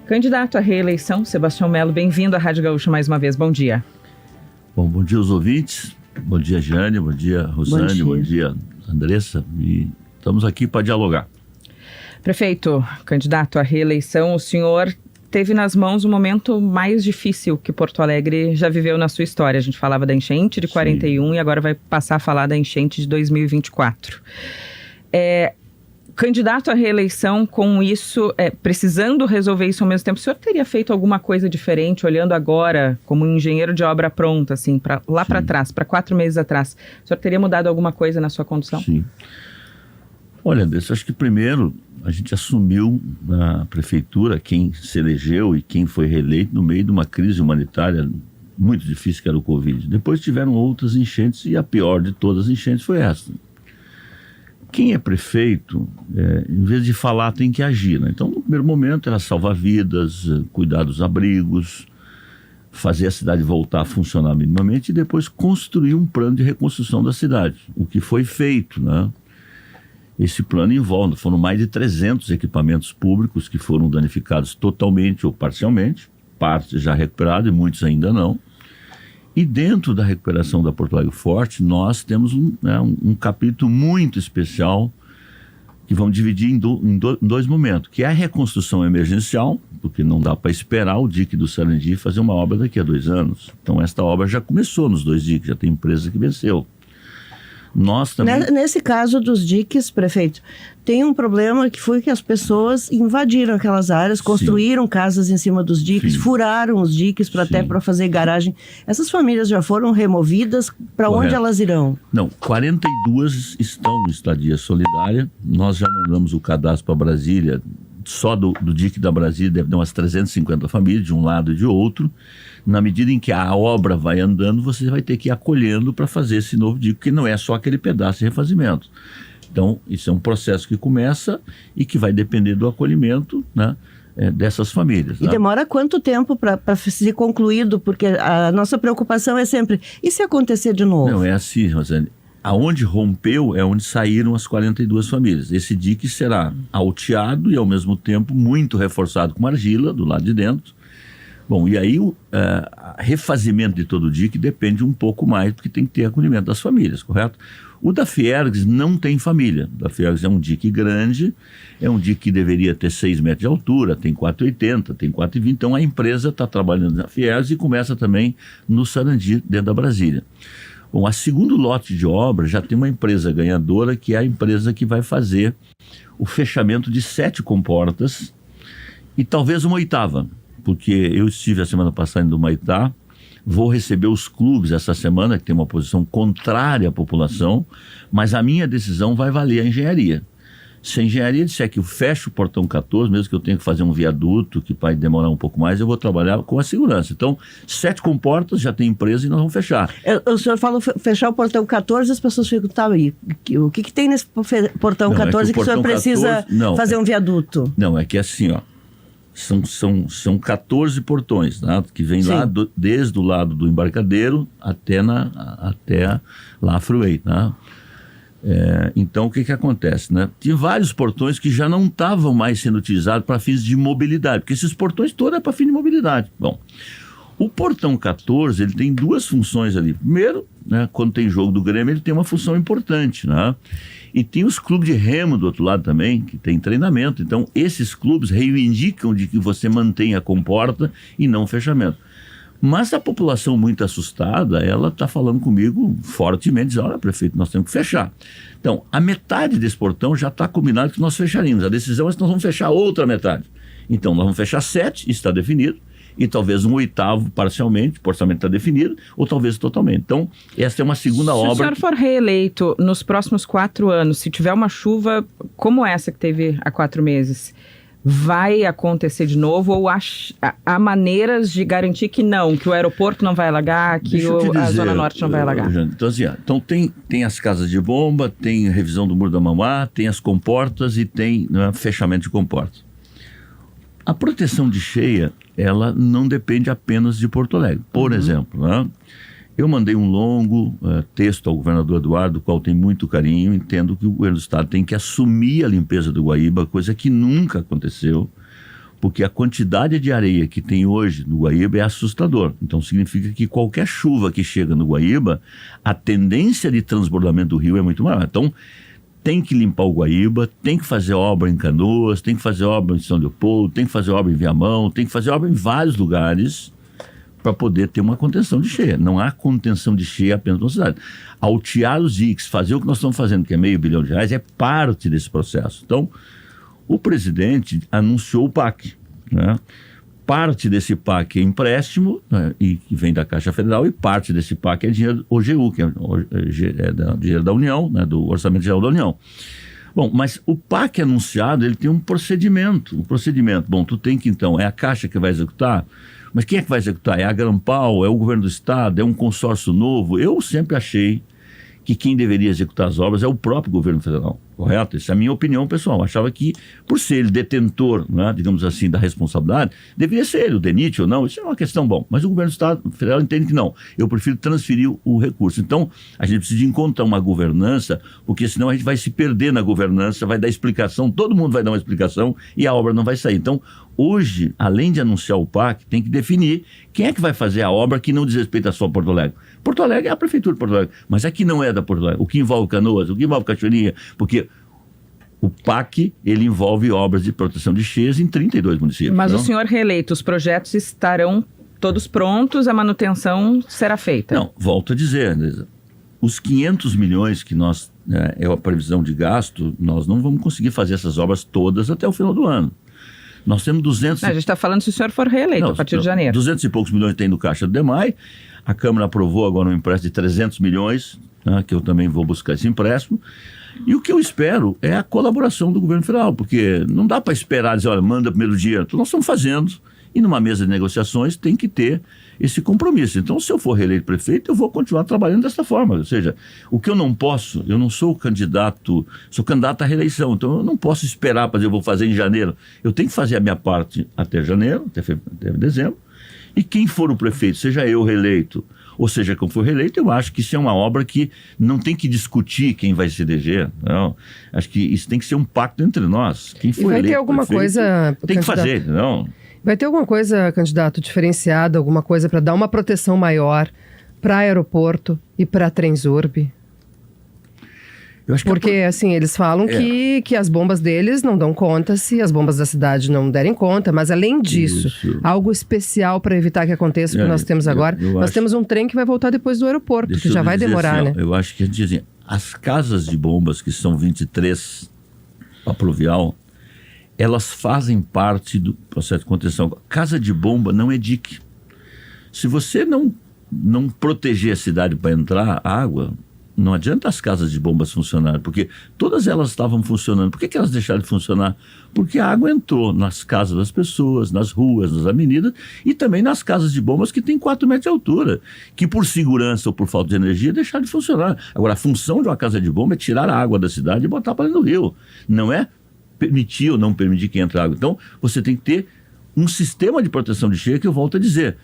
Candidato à reeleição, Sebastião Melo, bem-vindo à Rádio Gaúcha mais uma vez. Bom dia. Bom dia aos ouvintes. Bom dia, Jane. Bom dia, Rosane. Bom dia, Andressa. E estamos aqui para dialogar. Prefeito, candidato à reeleição, o senhor teve nas mãos o momento mais difícil que Porto Alegre já viveu na sua história. A gente falava da enchente de 41 e agora vai passar a falar da enchente de 2024. Candidato à reeleição, com isso, precisando resolver isso ao mesmo tempo, o senhor teria feito alguma coisa diferente, olhando agora como um engenheiro de obra pronta, assim, lá para trás, para 4 meses atrás? O senhor teria mudado alguma coisa na sua condução? Sim. Olha, Andressa, acho que primeiro a gente assumiu na prefeitura quem se elegeu e quem foi reeleito no meio de uma crise humanitária muito difícil, que era o Covid. Depois tiveram outras enchentes e a pior de todas as enchentes foi essa. Quem é prefeito, em vez de falar, tem que agir, né? Então, no primeiro momento, era salvar vidas, cuidar dos abrigos, fazer a cidade voltar a funcionar minimamente e depois construir um plano de reconstrução da cidade, o que foi feito, né? Esse plano envolve, foram mais de 300 equipamentos públicos que foram danificados totalmente ou parcialmente, parte já recuperada e muitos ainda não. E dentro da recuperação da Porto Alegre Forte, nós temos um capítulo muito especial que vamos dividir em dois momentos, que é a reconstrução emergencial, porque não dá para esperar o dique do Sarandi fazer uma obra daqui a 2 anos. Então esta obra já começou nos 2 diques, já tem empresa que venceu. Nós também... Nesse caso dos diques, prefeito, tem um problema que foi que as pessoas invadiram aquelas áreas, construíram Sim. casas em cima dos diques, Sim. furaram os diques até para fazer garagem. Essas famílias já foram removidas? Para onde elas irão? Não, 42 estão em estadia solidária. Nós já mandamos o cadastro para Brasília. Só do dique da Brasília deve ter umas 350 famílias, de um lado e de outro. Na medida em que a obra vai andando, você vai ter que ir acolhendo para fazer esse novo dique, porque não é só aquele pedaço de refazimento. Então, isso é um processo que começa e que vai depender do acolhimento, né, dessas famílias. E demora quanto tempo para ser concluído? Porque a nossa preocupação é sempre, e se acontecer de novo? Não, é assim, Rosane. Aonde rompeu é onde saíram as 42 famílias. Esse dique será alteado e, ao mesmo tempo, muito reforçado com argila do lado de dentro. Bom, e aí o refazimento de todo o dique depende um pouco mais, porque tem que ter acolhimento das famílias, correto? O da Fiergs não tem família. O da Fiergs é um dique grande, é um dique que deveria ter 6 metros de altura, tem 4,80, tem 4,20. Então a empresa está trabalhando na Fiergs e começa também no Sarandi, dentro da Brasília. Bom, a segundo lote de obra já tem uma empresa ganhadora, que é a empresa que vai fazer o fechamento de 7 comportas e talvez uma 8ª, porque eu estive a semana passada em Humaitá, vou receber os clubes essa semana, que tem uma posição contrária à população, mas a minha decisão vai valer a engenharia. Se a engenharia disser que eu fecho o portão 14, mesmo que eu tenha que fazer um viaduto, que vai demorar um pouco mais, eu vou trabalhar com a segurança. Então, 7 comportas, já tem empresa e nós vamos fechar. O senhor falou fechar o portão 14, as pessoas ficam, tá aí, o que tem nesse portão 14 que o senhor precisa fazer um viaduto? Não, é que assim, ó, são 14 portões, né, que vem lá desde o lado do embarcadeiro até lá a Freeway, né? Então o que acontece, né? Tem vários portões que já não estavam mais sendo utilizados para fins de mobilidade, porque esses portões todos é para fim de mobilidade. Bom, o portão 14, ele tem 2 funções ali. Primeiro, né, quando tem jogo do Grêmio, ele tem uma função importante, né? E tem os clubes de remo do outro lado também, que tem treinamento. Então esses clubes reivindicam de que você mantenha a comporta e não o fechamento. Mas a população muito assustada, ela está falando comigo fortemente, diz, olha, prefeito, nós temos que fechar. Então, a metade desse portão já está combinado que nós fecharíamos. A decisão é que nós vamos fechar a outra metade. Então, nós vamos fechar 7, isso está definido, e talvez um 8º parcialmente, o orçamento está definido, ou talvez totalmente. Então, essa é uma segunda obra. Se o senhor for reeleito nos próximos 4 anos, se tiver uma chuva como essa que teve há 4 meses... vai acontecer de novo ou há maneiras de garantir que não, que o aeroporto não vai alagar, que a Zona Norte não vai alagar? Então, assim, então tem as casas de bomba, tem revisão do Muro da Mamá, tem as comportas e tem fechamento de comportas. A proteção de cheia, ela não depende apenas de Porto Alegre. Por exemplo, né? Eu mandei um longo texto ao governador Eduardo, do qual tem muito carinho, entendo que o governo do estado tem que assumir a limpeza do Guaíba, coisa que nunca aconteceu. porque a quantidade de areia que tem hoje no Guaíba é assustador. Então significa que qualquer chuva que chega no Guaíba, a tendência de transbordamento do rio é muito maior. Então tem que limpar o Guaíba, tem que fazer obra em Canoas, tem que fazer obra em São Leopoldo, tem que fazer obra em Viamão, tem que fazer obra em vários lugares para poder ter uma contenção de cheia. Não há contenção de cheia apenas na cidade. Altear os diques, fazer o que nós estamos fazendo, que é R$500 bilhão, é parte desse processo. Então, o presidente anunciou o PAC, né? Parte desse PAC é empréstimo, né, e que vem da Caixa Federal, e parte desse PAC é dinheiro OGU, que é dinheiro da União, né, do Orçamento Geral da União. Bom, mas o PAC anunciado, ele tem um procedimento. Bom, tu tem que então, é a Caixa que vai executar, mas quem é que vai executar? É a Grampal, é o governo do estado, é um consórcio novo? Eu sempre achei que quem deveria executar as obras é o próprio governo federal, correto? Essa é a minha opinião pessoal. Eu achava que, por ser ele detentor, né, digamos assim, da responsabilidade, deveria ser ele, o DENIT ou não, isso é uma questão bom. Mas o governo do estado federal entende que não. Eu prefiro transferir o recurso. Então, a gente precisa encontrar uma governança, porque senão a gente vai se perder na governança, vai dar explicação, todo mundo vai dar uma explicação e a obra não vai sair. Então, hoje, além de anunciar o PAC, tem que definir quem é que vai fazer a obra que não diz respeito a só Porto Alegre. Porto Alegre é a prefeitura de Porto Alegre, mas aqui não é da Porto Alegre. O que envolve Canoas, o que envolve Cachoeirinha, porque o PAC, ele envolve obras de proteção de cheias em 32 municípios. Mas não? O senhor reeleito, os projetos estarão todos prontos, a manutenção será feita? Não, volto a dizer, Andresa, os 500 milhões que nós, é a previsão de gasto, nós não vamos conseguir fazer essas obras todas até o final do ano. Nós temos 200... A gente está falando se o senhor for reeleito a partir de janeiro. 200 e poucos milhões tem no Caixa do DEMAI. A Câmara aprovou agora um empréstimo de 300 milhões, né, que eu também vou buscar esse empréstimo. E o que eu espero é a colaboração do governo federal, porque não dá para esperar, dizer, olha, manda primeiro dinheiro. Então nós estamos fazendo, e numa mesa de negociações tem que ter esse compromisso. Então, se eu for reeleito prefeito, eu vou continuar trabalhando dessa forma. Ou seja, o que eu não posso, eu não sou candidato, sou candidato à reeleição, então eu não posso esperar para dizer, eu vou fazer em janeiro. Eu tenho que fazer a minha parte até janeiro, até dezembro, e quem for o prefeito, seja eu reeleito, ou seja, quem for reeleito, eu acho que isso é uma obra que não tem que discutir quem vai se eleger. Não. Acho que isso tem que ser um pacto entre nós. Quem for vai eleito ter alguma prefeito, coisa, tem que fazer, não? Vai ter alguma coisa, candidato, diferenciada, alguma coisa para dar uma proteção maior para aeroporto e para Transurb? Eu acho que porque, assim, eles falam que as bombas deles não dão conta se as bombas da cidade não derem conta, mas além disso, algo especial para evitar que aconteça o que nós temos agora. Nós temos um trem que vai voltar depois do aeroporto, que já vai demorar, assim, né? Eu acho que a gente diz assim, as casas de bombas, que são 23 para pluvial, elas fazem parte do processo de contenção. Casa de bomba não é dique. Se você não proteger a cidade para entrar água, não adianta as casas de bombas funcionarem, porque todas elas estavam funcionando. Por que elas deixaram de funcionar? Porque a água entrou nas casas das pessoas, nas ruas, nas avenidas e também nas casas de bombas que tem 4 metros de altura, que por segurança ou por falta de energia deixaram de funcionar. Agora, a função de uma casa de bomba é tirar a água da cidade e botar para dentro do rio. Não é permitir ou não permitir que entre água. Então, você tem que ter um sistema de proteção de cheia que eu volto a dizer.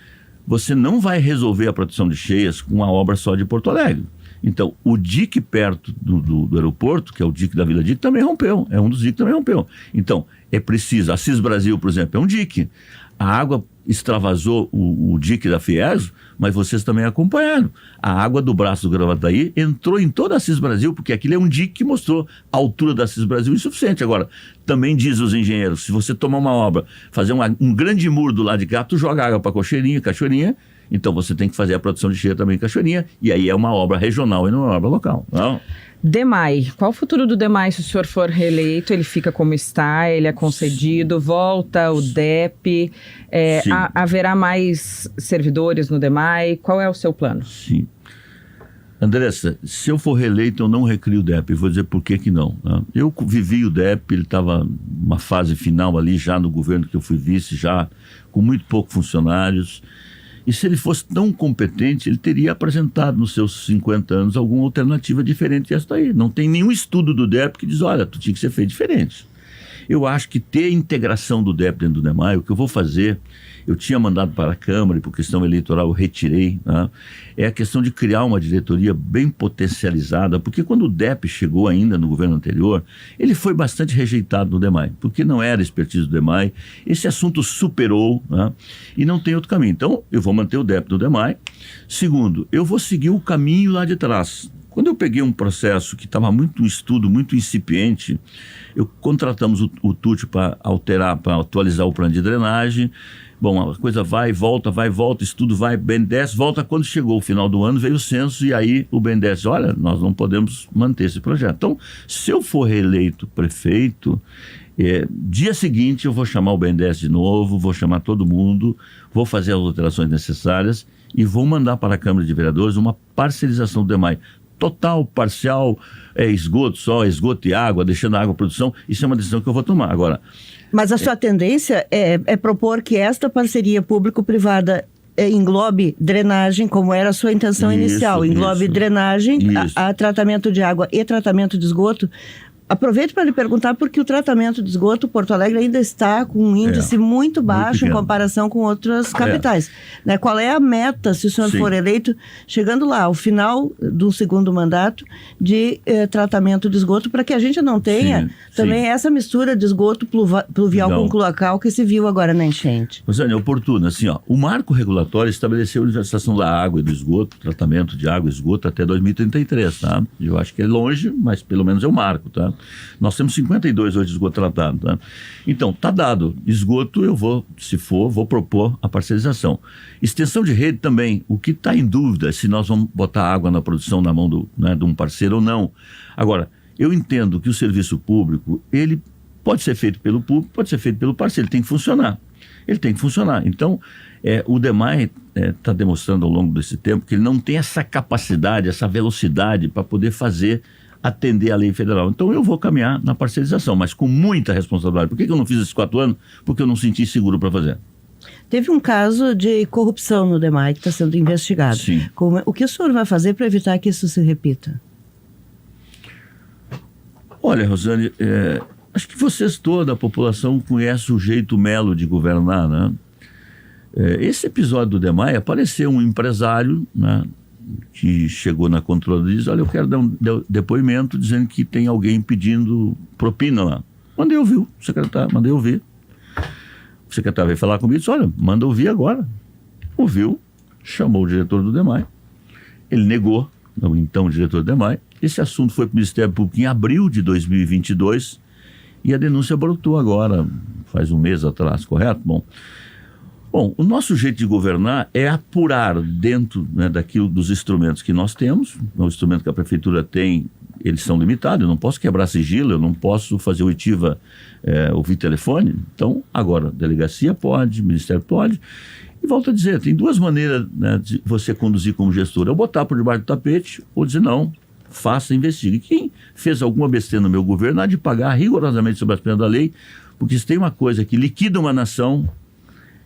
Você não vai resolver a proteção de cheias com uma obra só de Porto Alegre. Então, o dique perto do aeroporto, que é o dique da Vila Dique, também rompeu. É um dos diques que também rompeu. Então, é preciso. A Cis Brasil, por exemplo, é um dique. A água extravasou o dique da Fieso, mas vocês também acompanharam. A água do braço do Gravataí entrou em toda a Cis Brasil, porque aquilo é um dique que mostrou a altura da Cis Brasil insuficiente. Agora, também diz os engenheiros, se você tomar uma obra, fazer um grande muro do lado de cá, tu joga água para Cachoeirinha, então você tem que fazer a produção de cheia também em Cachoeirinha, e aí é uma obra regional e não é uma obra local. Não? DEMAI, qual o futuro do DEMAI se o senhor for reeleito? Ele fica como está, ele é concedido, volta o DEP, haverá mais servidores no DEMAI? Qual é o seu plano? Sim. Andressa, se eu for reeleito, eu não recrio o DEP, vou dizer por que não. Né? Eu vivi o DEP, ele estava numa fase final ali, já no governo que eu fui vice, já com muito poucos funcionários. E se ele fosse tão competente, ele teria apresentado nos seus 50 anos alguma alternativa diferente dessa daí. Não tem nenhum estudo do DEP que diz, olha, tu tinha que ser feito diferente. Eu acho que ter integração do DEP dentro do DEMAI, o que eu vou fazer, eu tinha mandado para a Câmara e por questão eleitoral eu retirei, né? É a questão de criar uma diretoria bem potencializada, porque quando o DEP chegou ainda no governo anterior, ele foi bastante rejeitado no DEMAI, porque não era expertise do DEMAI, esse assunto superou, né? E não tem outro caminho. Então, eu vou manter o DEP do DEMAI. Segundo, eu vou seguir o caminho lá de trás. Quando eu peguei um processo que estava muito estudo, muito incipiente, contratamos o TUT para alterar, para atualizar o plano de drenagem. Bom, a coisa vai e volta, estudo vai, BNDES, volta. Quando chegou o final do ano, veio o censo e aí o BNDES, olha, nós não podemos manter esse projeto. Então, se eu for reeleito prefeito, dia seguinte eu vou chamar o BNDES de novo, vou chamar todo mundo, vou fazer as alterações necessárias e vou mandar para a Câmara de Vereadores uma parcelização do DEMAI. Total, parcial, esgoto só, esgoto e água, deixando a água produção, isso é uma decisão que eu vou tomar. Agora, mas a sua tendência é propor que esta parceria público-privada englobe drenagem, como era a sua intenção inicial, englobe drenagem, a tratamento de água e tratamento de esgoto. Aproveito para lhe perguntar, porque o tratamento de esgoto, Porto Alegre ainda está com um índice muito baixo em comparação com outras capitais. Né? Qual é a meta, se o senhor for eleito, chegando lá, ao final do segundo mandato, de tratamento de esgoto, para que a gente não tenha também essa mistura de esgoto pluvial com cloacal que se viu agora na enchente? Rosane, é oportuno. Assim, ó, o marco regulatório estabeleceu a universalização da água e do esgoto, tratamento de água e esgoto até 2033, tá? Eu acho que é longe, mas pelo menos é o marco, tá? Nós temos 52 hoje de esgoto tratado, tá? Então, está dado. Esgoto, eu vou, se for, vou propor a parcelização. Extensão de rede também. O que está em dúvida é se nós vamos botar água na produção na mão de um parceiro ou não. Agora, eu entendo que o serviço público, ele pode ser feito pelo público, pode ser feito pelo parceiro, ele tem que funcionar. Ele tem que funcionar. Então, o DEMAI está demonstrando ao longo desse tempo que ele não tem essa capacidade, essa velocidade para poder atender a lei federal. Então eu vou caminhar na parcelização, mas com muita responsabilidade. Por que eu não fiz esses 4 anos? Porque eu não senti seguro para fazer. Teve um caso de corrupção no DEMAI que está sendo investigado. Sim. O que o senhor vai fazer para evitar que isso se repita? Olha, Rosane, acho que vocês, toda a população, conhecem o jeito Melo de governar, né? Esse episódio do DEMAI, apareceu um empresário, né, que chegou na controladoria e disse, olha, eu quero dar um depoimento dizendo que tem alguém pedindo propina lá. Mandei ouvir o secretário, mandei ouvir. O secretário veio falar comigo e disse, olha, manda ouvir agora. Ouviu, chamou o diretor do DEMAI, ele negou, então o diretor do DEMAI. Esse assunto foi para o Ministério Público em abril de 2022 e a denúncia brotou agora, faz um mês atrás, correto? Bom, o nosso jeito de governar é apurar dentro, né, daquilo dos instrumentos que nós temos. O instrumento que a prefeitura tem, eles são limitados, eu não posso quebrar sigilo, eu não posso fazer oitiva, ouvir telefone. Então, agora, a delegacia pode, o Ministério pode. E volto a dizer, tem 2 maneiras, né, de você conduzir como gestor. Eu botar por debaixo do tapete ou dizer não, faça, investigue. Quem fez alguma besteira no meu governo há de pagar rigorosamente sobre as penas da lei, porque se tem uma coisa que liquida uma nação,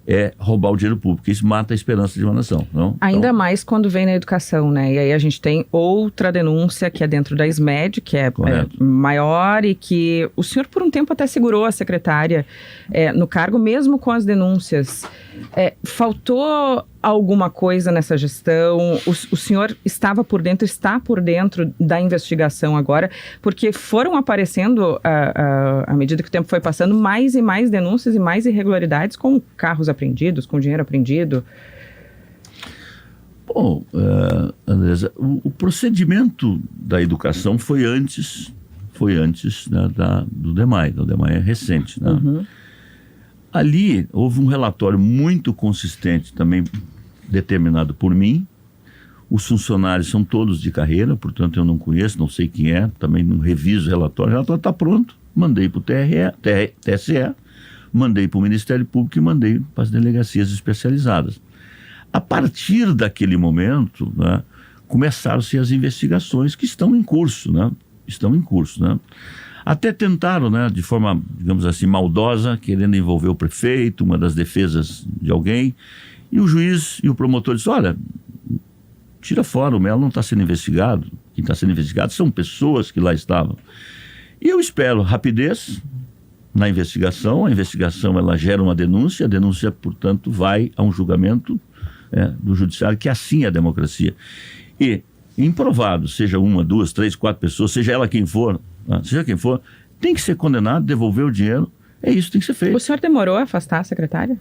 é roubar o dinheiro público. Isso mata a esperança de uma nação. Não? Ainda mais quando vem na educação, né? E aí a gente tem outra denúncia que é dentro da SMED, que é maior e que o senhor por um tempo até segurou a secretária no cargo, mesmo com as denúncias. Faltou alguma coisa nessa gestão? O senhor está por dentro da investigação agora, porque foram aparecendo, à medida que o tempo foi passando, mais e mais denúncias e mais irregularidades com carros apreendidos, com dinheiro apreendido. Bom, Andresa, o procedimento da educação foi antes né, do DEMAI. O DEMAI é recente, né? Uhum. Ali houve um relatório muito consistente, também determinado por mim. Os funcionários são todos de carreira, portanto eu não conheço, não sei quem é, também não reviso o relatório está pronto. Mandei para o TSE, mandei para o Ministério Público e mandei para as delegacias especializadas. A partir daquele momento, né, começaram-se as investigações que estão em curso, né? Até tentaram, né, de forma, digamos assim, maldosa, querendo envolver o prefeito, uma das defesas de alguém, e o juiz e o promotor disse, olha, tira fora, o Melo não está sendo investigado, quem está sendo investigado são pessoas que lá estavam. E eu espero rapidez, na investigação, a investigação ela gera uma denúncia, a denúncia, portanto, vai a um julgamento do judiciário, que assim é a democracia. E improvado, seja 1, 2, 3, 4 pessoas, seja ela quem for, tem que ser condenado, devolver o dinheiro, é isso que tem que ser feito. O senhor demorou a afastar a secretária?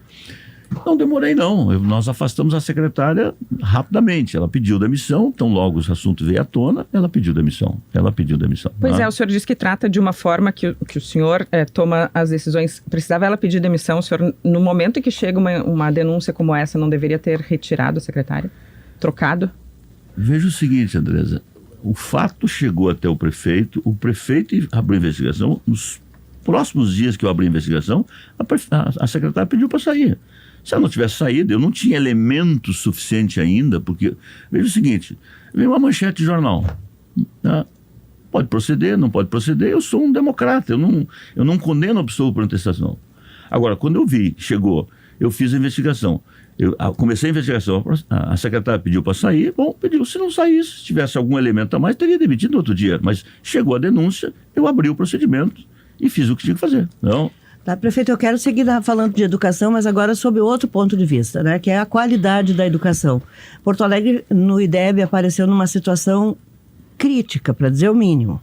Não demorei, não. Nós afastamos a secretária rapidamente. Ela pediu demissão, então logo o assunto veio à tona, ela pediu demissão. Pois o senhor disse que trata de uma forma que o senhor toma as decisões. Precisava ela pedir demissão, o senhor, no momento em que chega uma denúncia como essa, não deveria ter retirado a secretária? Trocado? Veja o seguinte, Andresa, o fato chegou até o prefeito abriu a investigação. Nos próximos dias que eu abri a investigação, a secretária pediu para sair. Se ela não tivesse saído, eu não tinha elemento suficiente ainda, porque, veja o seguinte, veio uma manchete de jornal, pode proceder, não pode proceder, eu sou um democrata, eu não condeno a pessoa por contestação. Agora, quando eu vi, chegou, eu fiz a investigação, comecei a investigação, a secretária pediu para sair, pediu, se não saísse, se tivesse algum elemento a mais, teria demitido no outro dia, mas chegou a denúncia, eu abri o procedimento e fiz o que tinha que fazer. Não... Tá, prefeito, eu quero seguir falando de educação, mas agora sob outro ponto de vista, né, que é a qualidade da educação. Porto Alegre, no IDEB, apareceu numa situação crítica, para dizer o mínimo.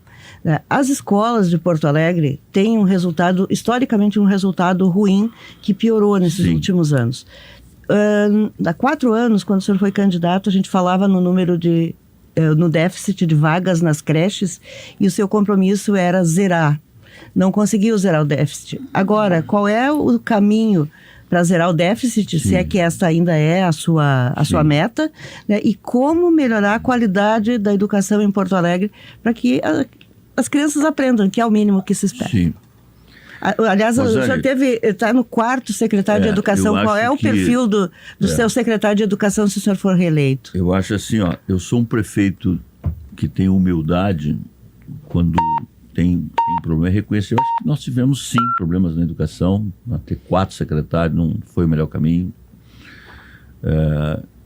As escolas de Porto Alegre têm historicamente um resultado ruim, que piorou nesses últimos anos. Há 4 anos, quando o senhor foi candidato, a gente falava no déficit de vagas nas creches, e o seu compromisso era zerar. Não conseguiu zerar o déficit. Agora, qual é o caminho para zerar o déficit, se é que esta ainda é a sua meta, né? E como melhorar a qualidade da educação em Porto Alegre para que as crianças aprendam, que é o mínimo que se espera. Sim. Aliás, o senhor está no 4º secretário de Educação. Qual é o perfil do seu secretário de Educação se o senhor for reeleito? Eu acho assim, eu sou um prefeito que tem humildade quando tem problema, reconhecer. Eu acho que nós tivemos sim problemas na educação, ter 4 secretários não foi o melhor caminho,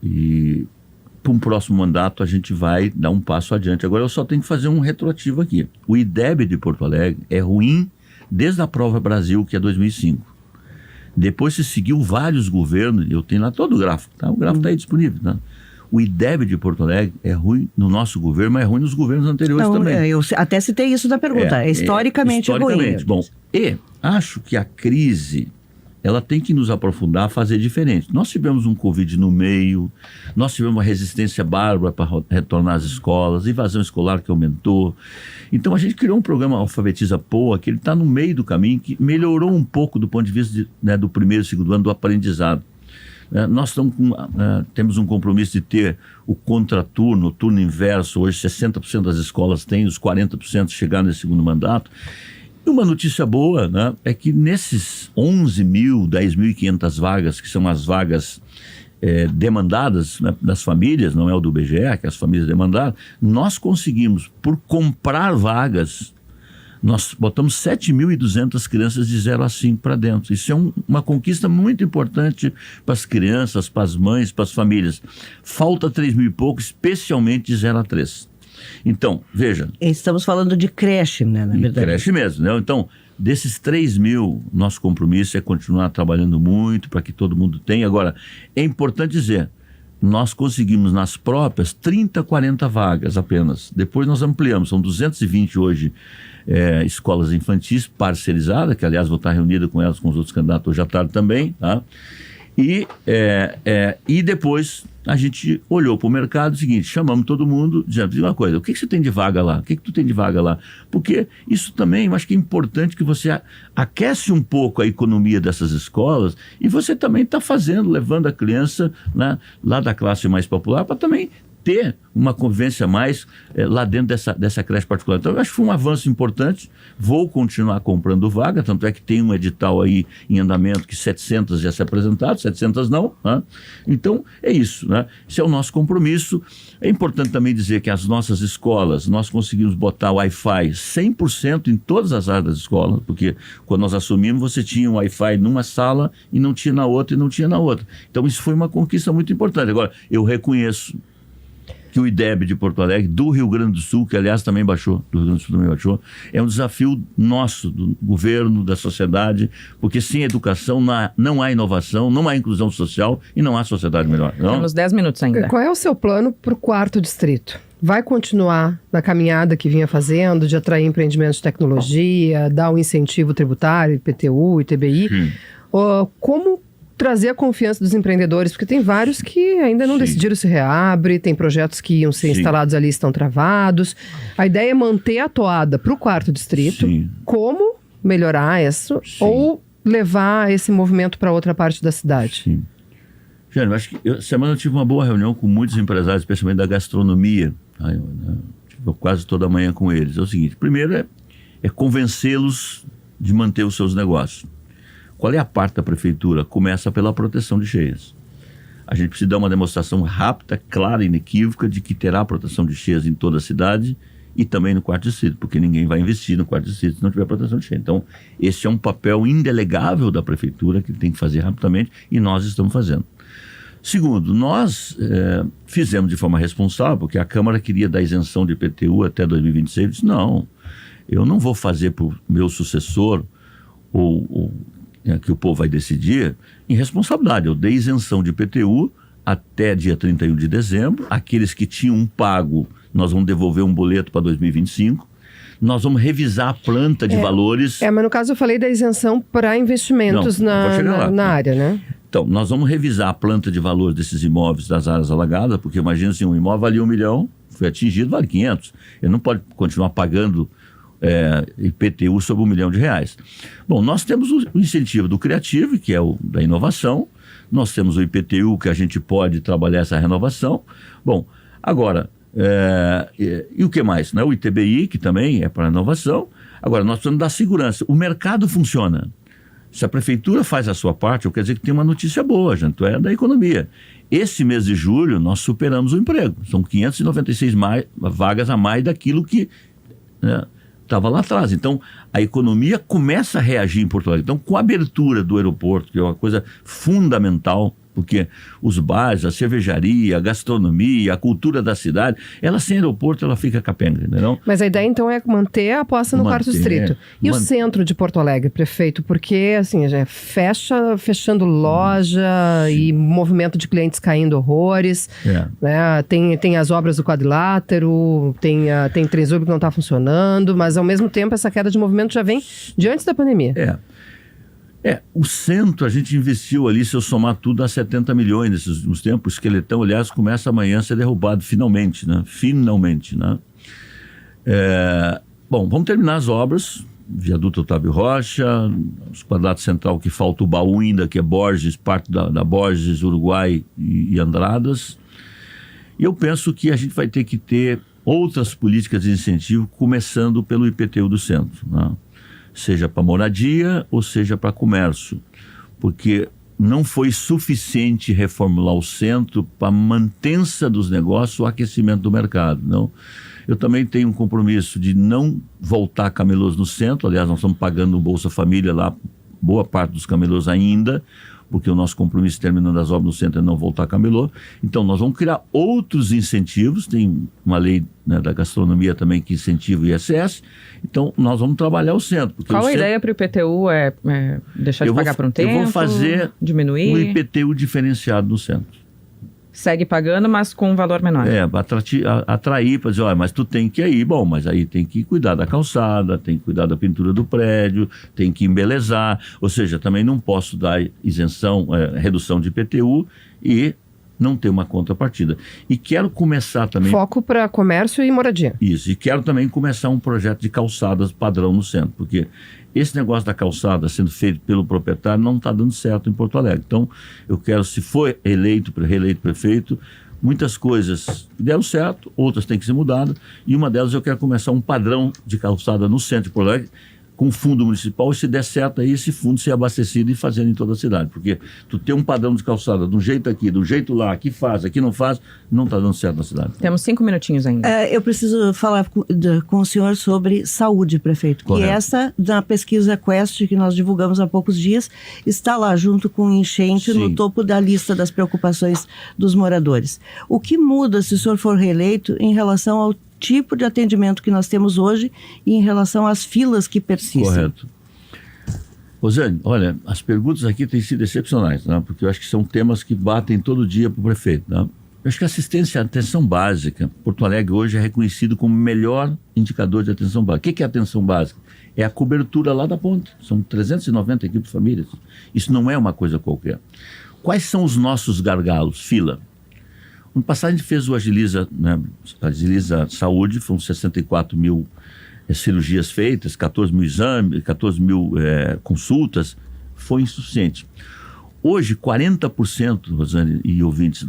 e para um próximo mandato a gente vai dar um passo adiante. Agora eu só tenho que fazer um retroativo aqui. O IDEB de Porto Alegre é ruim desde a Prova Brasil, que é 2005. Depois se seguiu vários governos, eu tenho lá todo o gráfico, tá? O gráfico está aí disponível, tá? O IDEB de Porto Alegre é ruim no nosso governo, mas é ruim nos governos anteriores também. Eu até citei isso na pergunta. Historicamente é ruim. Bom, e acho que a crise, ela tem que nos aprofundar, fazer diferente. Nós tivemos um Covid no meio, nós tivemos uma resistência bárbara para retornar às escolas, invasão escolar que aumentou. Então a gente criou um programa Alfabetiza Poa, que ele está no meio do caminho, que melhorou um pouco do ponto de vista do 1º e 2º ano do aprendizado. Nós temos um compromisso de ter o contraturno, o turno inverso. Hoje 60% das escolas têm, os 40% chegar nesse 2º mandato. E uma notícia boa, é que nesses 11.000, 10.500 vagas, que são as vagas demandadas, das famílias, não é o do BGE, que as famílias demandaram, nós conseguimos, por comprar vagas, nós botamos 7.200 crianças de 0 a 5 para dentro. Isso é uma conquista muito importante para as crianças, para as mães, para as famílias. Falta 3.000 e pouco, especialmente de 0 a 3. Então, veja... Estamos falando de creche, né, na verdade. De creche mesmo, né? Então, desses 3.000, nosso compromisso é continuar trabalhando muito para que todo mundo tenha. Agora, é importante dizer... Nós conseguimos nas próprias 30, 40 vagas apenas. Depois nós ampliamos, são 220 hoje escolas infantis parcerizadas, que aliás vou estar reunida com elas, com os outros candidatos hoje à tarde também, tá? E depois a gente olhou para o mercado o seguinte, chamamos todo mundo, dizendo uma coisa, o que você tem de vaga lá? O que tu tem de vaga lá? Porque isso também, eu acho que é importante que você aquece um pouco a economia dessas escolas e você também está levando a criança, né, lá da classe mais popular para também ter uma convivência mais lá dentro dessa creche particular. Então, eu acho que foi um avanço importante. Vou continuar comprando vaga, tanto é que tem um edital aí em andamento que 700 já se apresentaram, 700 não. Né? Então, é isso. Né? Esse é o nosso compromisso. É importante também dizer que as nossas escolas, nós conseguimos botar Wi-Fi 100% em todas as áreas das escolas, porque quando nós assumimos, você tinha um Wi-Fi numa sala e não tinha na outra e não tinha na outra. Então, isso foi uma conquista muito importante. Agora, eu reconheço que o IDEB de Porto Alegre, do Rio Grande do Sul, que aliás também baixou, do Rio Grande do Sul também baixou, é um desafio nosso, do governo, da sociedade, porque sem educação não há inovação, não há inclusão social e não há sociedade melhor. Não? Temos 10 minutos ainda. Qual é o seu plano para o 4º distrito? Vai continuar na caminhada que vinha fazendo, de atrair empreendimentos de tecnologia, dar um incentivo tributário, IPTU, ITBI? Como trazer a confiança dos empreendedores? Porque tem vários que ainda não decidiram se reabre, tem projetos que iam ser instalados ali e estão travados. A ideia é manter a toada para o 4º distrito. Como melhorar isso ou levar esse movimento para outra parte da cidade? Sim. Jânio, acho que semana eu tive uma boa reunião com muitos empresários, especialmente da gastronomia. Eu tive quase toda manhã com eles. É o seguinte, primeiro é convencê-los de manter os seus negócios. Qual é a parte da prefeitura? Começa pela proteção de cheias. A gente precisa dar uma demonstração rápida, clara e inequívoca de que terá proteção de cheias em toda a cidade e também no 4º distrito, porque ninguém vai investir no 4º distrito se não tiver proteção de cheia. Então, esse é um papel indelegável da prefeitura que tem que fazer rapidamente e nós estamos fazendo. Segundo, nós fizemos de forma responsável, porque a Câmara queria dar isenção de IPTU até 2026. Eu disse, não, eu não vou fazer para o meu sucessor ou que o povo vai decidir, em responsabilidade. Eu dei isenção de IPTU até dia 31 de dezembro. Aqueles que tinham pago, nós vamos devolver um boleto para 2025. Nós vamos revisar a planta de valores. Mas no caso eu falei da isenção para investimentos na área, né? Então, nós vamos revisar a planta de valores desses imóveis das áreas alagadas, porque imagina assim, um imóvel valia 1 milhão, foi atingido, vale 500. Ele não pode continuar pagando IPTU sobre R$1 milhão. Bom, nós temos o incentivo do Criativo, que é o da inovação, nós temos o IPTU, que a gente pode trabalhar essa renovação. Bom, agora, e o que mais? Né? O ITBI, que também é para inovação. Agora, nós precisamos dar segurança. O mercado funciona. Se a prefeitura faz a sua parte, eu quero dizer que tem uma notícia boa, gente, é da economia. Esse mês de julho, nós superamos o emprego. São 596 vagas a mais daquilo que estava lá atrás. Então, a economia começa a reagir em Porto Alegre. Então, com a abertura do aeroporto, que é uma coisa fundamental, porque os bares, a cervejaria, a gastronomia, a cultura da cidade, ela sem aeroporto, ela fica capenga, entendeu? Mas a ideia, então, é manter a aposta no 4º distrito. E o centro de Porto Alegre, prefeito? Porque, assim, já fechando loja e movimento de clientes caindo horrores. Né? Tem as obras do quadrilátero, tem Trenzurb que não está funcionando, mas, ao mesmo tempo, essa queda de movimento já vem de antes da pandemia. O centro, a gente investiu ali, se eu somar tudo, a 70 milhões nesses últimos tempos. O esqueletão, aliás, começa amanhã a ser derrubado, finalmente, né? Bom, vamos terminar as obras. Viaduto Otávio Rocha, os quadrados central que falta o baú ainda, que é Borges, parte da Borges, Uruguai e Andradas. E eu penso que a gente vai ter que ter outras políticas de incentivo, começando pelo IPTU do centro, né? Seja para moradia ou seja para comércio, porque não foi suficiente reformular o centro para a mantença dos negócios, o aquecimento do mercado, não. Eu também tenho um compromisso de não voltar camelôs no centro. Aliás, nós estamos pagando o Bolsa Família lá, boa parte dos camelôs ainda, porque o nosso compromisso terminando as obras no centro é não voltar camelô. Então, nós vamos criar outros incentivos. Tem uma lei, né, da gastronomia também que incentiva o ISS. Então, nós vamos trabalhar o centro. Qual a ideia para o IPTU? É deixar de pagar por um tempo? Eu vou fazer diminuir? um IPTU diferenciado no centro. Segue pagando, mas com um valor menor. Atrair para dizer, mas tu tem que ir, bom, mas aí tem que cuidar da calçada, tem que cuidar da pintura do prédio, tem que embelezar, ou seja, também não posso dar isenção, redução de IPTU e não ter uma contrapartida. E quero começar também... Foco para comércio e moradia. Isso, e quero também começar um projeto de calçadas padrão no centro, porque esse negócio da calçada sendo feito pelo proprietário não está dando certo em Porto Alegre. Então, eu quero, se for reeleito prefeito, muitas coisas deram certo, outras têm que ser mudadas, e uma delas eu quero começar um padrão de calçada no centro de Porto Alegre, com fundo municipal, e se der certo aí, esse fundo ser abastecido e fazendo em toda a cidade. Porque tu tem um padrão de calçada de um jeito aqui, de um jeito lá, aqui faz, aqui não faz, não está dando certo na cidade. Temos 5 minutinhos ainda. Eu preciso falar com o senhor sobre saúde, prefeito. Correto. E essa, na pesquisa Quest, que nós divulgamos há poucos dias, está lá junto com enchente no topo da lista das preocupações dos moradores. O que muda se o senhor for reeleito em relação ao tipo de atendimento que nós temos hoje e em relação às filas que persistem? Correto. Rosane, olha, as perguntas aqui têm sido excepcionais, né? Porque eu acho que são temas que batem todo dia para o prefeito. Né? Eu acho que a assistência à atenção básica, Porto Alegre hoje é reconhecido como o melhor indicador de atenção básica. O que é atenção básica? É a cobertura lá da ponta. São 390 equipes de famílias. Isso não é uma coisa qualquer. Quais são os nossos gargalos? Fila. No passado a gente fez o Agiliza, né? Agiliza Saúde, foram 64 mil cirurgias feitas, 14 mil exames, 14 mil consultas, foi insuficiente. Hoje, 40%, Rosane e ouvintes,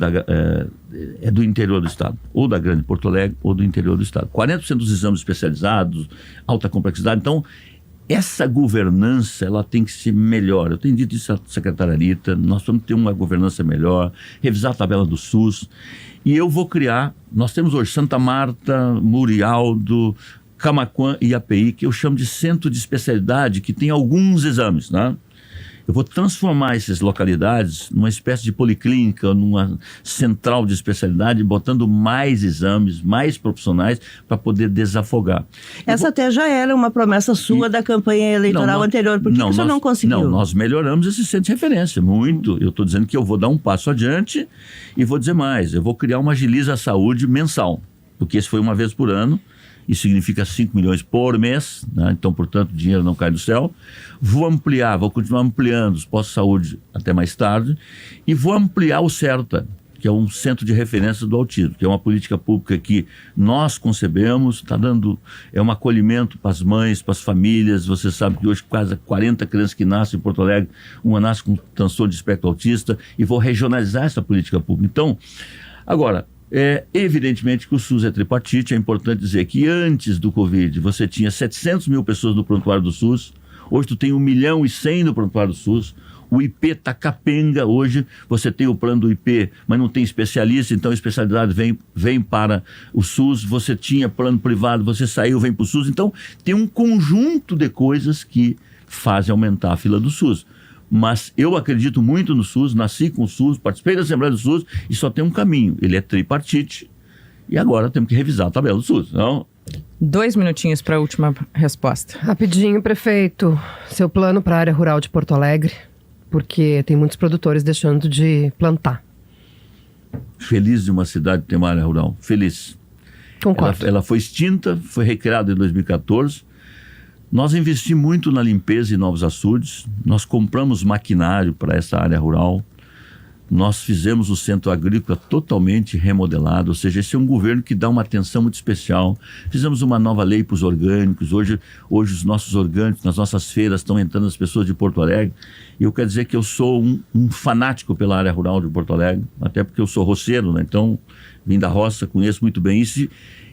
é do interior do estado, ou da Grande Porto Alegre, ou do interior do estado. 40% dos exames especializados, alta complexidade. Então, essa governança, ela tem que ser melhor. Eu tenho dito isso à secretária Rita, nós vamos ter uma governança melhor, revisar a tabela do SUS, e eu vou criar, nós temos hoje Santa Marta, Murialdo, Camaquã e API, que eu chamo de centro de especialidade, que tem alguns exames, né? Eu vou transformar essas localidades numa espécie de policlínica, numa central de especialidade, botando mais exames, mais profissionais para poder desafogar. Essa até já era uma promessa sua da campanha eleitoral anterior. Por que o senhor não conseguiu? Não, nós melhoramos esse centro de referência, muito. Eu estou dizendo que eu vou dar um passo adiante e vou dizer mais. Eu vou criar uma Agiliza Saúde mensal, porque esse foi uma vez por ano. Isso significa 5 milhões por mês, né? Então, portanto, o dinheiro não cai do céu. Vou ampliar, vou continuar ampliando os postos de saúde até mais tarde e vou ampliar o CERTA, que é um centro de referência do autismo, que é uma política pública que nós concebemos, está dando, é um acolhimento para as mães, para as famílias. Você sabe que hoje quase 40 crianças que nascem em Porto Alegre, uma nasce com transtorno de espectro autista, e vou regionalizar essa política pública. Então, agora, evidentemente que o SUS é tripartite. É importante dizer que antes do Covid você tinha 700 mil pessoas no prontuário do SUS, hoje tu tem 1.100.000 no prontuário do SUS, o IP está capenga. Hoje você tem o plano do IP, mas não tem especialista, então a especialidade vem para o SUS. Você tinha plano privado, você saiu, vem para o SUS. Então tem um conjunto de coisas que fazem aumentar a fila do SUS. Mas eu acredito muito no SUS, nasci com o SUS, participei da Assembleia do SUS e só tem um caminho, ele é tripartite, e agora temos que revisar a tabela do SUS. Não? 2 minutinhos para a última resposta. Rapidinho, prefeito, seu plano para a área rural de Porto Alegre, porque tem muitos produtores deixando de plantar. Feliz de uma cidade ter uma área rural, feliz. Concordo. Ela foi extinta, foi recriada em 2014, nós investimos muito na limpeza e novos açudes, nós compramos maquinário para essa área rural, nós fizemos o centro agrícola totalmente remodelado, ou seja, esse é um governo que dá uma atenção muito especial. Fizemos uma nova lei para os orgânicos, hoje os nossos orgânicos, nas nossas feiras, estão entrando as pessoas de Porto Alegre, e eu quero dizer que eu sou um fanático pela área rural de Porto Alegre, até porque eu sou roceiro, né? Então vim da roça, conheço muito bem isso,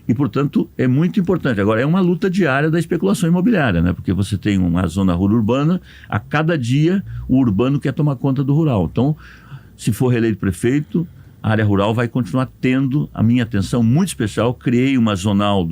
e, portanto, é muito importante. Agora, é uma luta diária da especulação imobiliária, né? Porque você tem uma zona rural urbana, a cada dia o urbano quer tomar conta do rural. Então, se for reeleito prefeito, a área rural vai continuar tendo a minha atenção muito especial. Criei uma zonal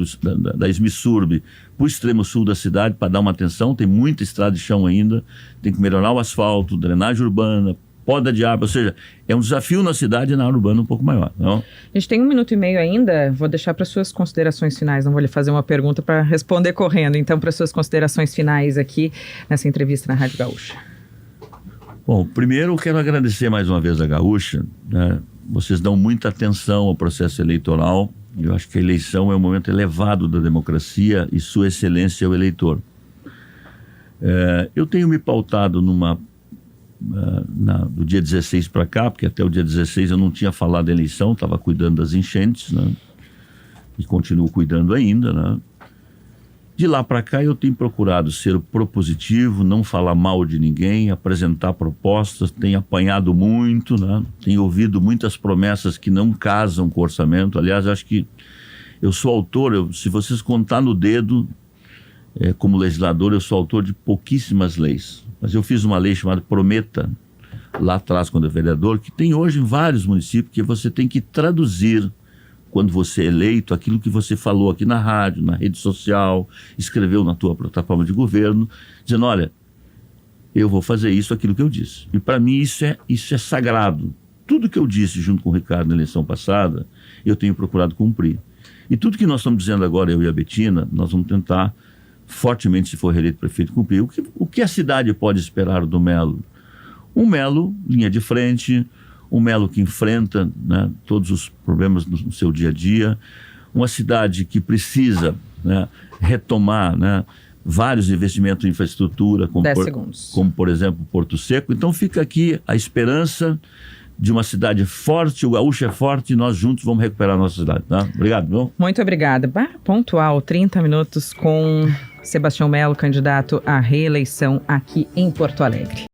da SMISURB para o extremo sul da cidade para dar uma atenção. Tem muita estrada de chão ainda, tem que melhorar o asfalto, drenagem urbana, poda de árvore, ou seja, é um desafio na cidade e na área urbana um pouco maior. Não? A gente tem 1 minuto e meio ainda, vou deixar para suas considerações finais, não vou lhe fazer uma pergunta para responder correndo, então para suas considerações finais aqui nessa entrevista na Rádio Gaúcha. Bom, primeiro eu quero agradecer mais uma vez a Gaúcha, né? Vocês dão muita atenção ao processo eleitoral, eu acho que a eleição é um momento elevado da democracia e sua excelência é o eleitor. Eu tenho me pautado do dia 16 para cá, porque até o dia 16 eu não tinha falado da eleição, estava cuidando das enchentes, né? E continuo cuidando ainda, né? De lá para cá eu tenho procurado ser propositivo, não falar mal de ninguém, apresentar propostas, tenho apanhado muito, né? Tenho ouvido muitas promessas que não casam com o orçamento. Aliás, acho que eu sou autor, se vocês contar no dedo, como legislador, eu sou autor de pouquíssimas leis. Mas eu fiz uma lei chamada Prometa, lá atrás, quando eu era vereador, que tem hoje em vários municípios, que você tem que traduzir, quando você é eleito, aquilo que você falou aqui na rádio, na rede social, escreveu na tua plataforma de governo, dizendo, olha, eu vou fazer isso, aquilo que eu disse. E para mim isso é sagrado. Tudo que eu disse junto com o Ricardo na eleição passada, eu tenho procurado cumprir. E tudo que nós estamos dizendo agora, eu e a Betina, nós vamos tentar fortemente, se for reeleito prefeito, cumprir. O que a cidade pode esperar do Melo? Um Melo, linha de frente, um Melo que enfrenta, né, todos os problemas no seu dia a dia, uma cidade que precisa, né, retomar, né, vários investimentos em infraestrutura, como por exemplo Porto Seco. Então fica aqui a esperança de uma cidade forte, o gaúcho é forte e nós juntos vamos recuperar a nossa cidade. Tá? Obrigado, viu? Muito obrigada. Pontual, 30 minutos com Sebastião Melo, candidato à reeleição aqui em Porto Alegre.